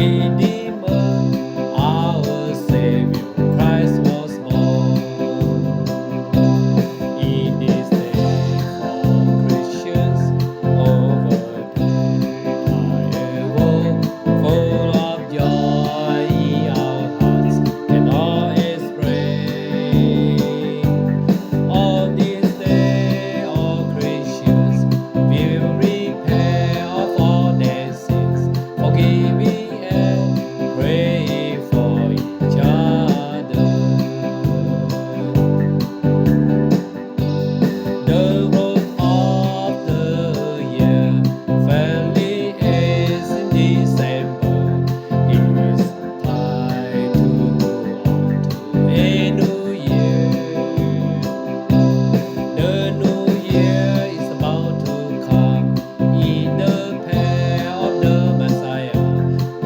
Redeemer, our Savior, Christ was born. In this day for Christians over the entire world, full of joy, our hearts cannot explain. On this day, all Christians will repent of all their sins, forgiving and praying for each other. The road of the year fairly ends in December. It's time to go on to a new year. The new year is about to come in the path of the Messiah.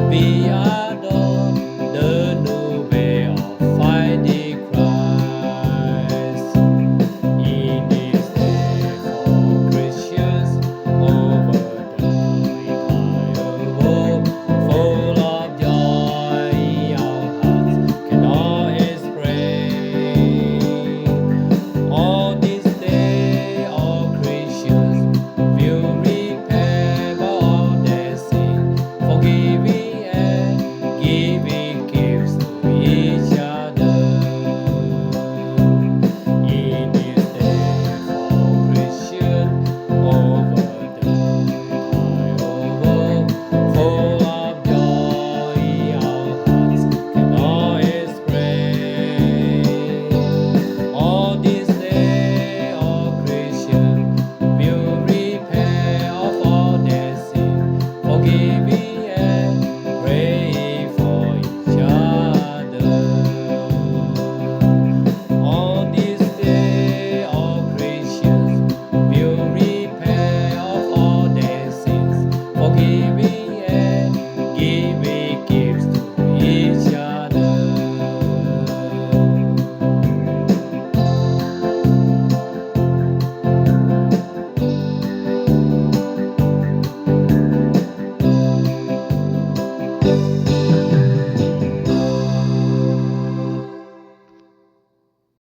We adore the new way of finding Christ. In this day for Christians over the entire world, full of joy, our hearts cannot explain. On this day, all Christians will repent of all their sin, forgiving and giving gifts to each other. In this day for Christians over the entire world, full of joy, our hearts cannot explain. On this day, all Christians will repent of all their sin, forgiving and praying for each other. On this day, all Christians will repent of all their sins, forgiving and giving gifts to each other.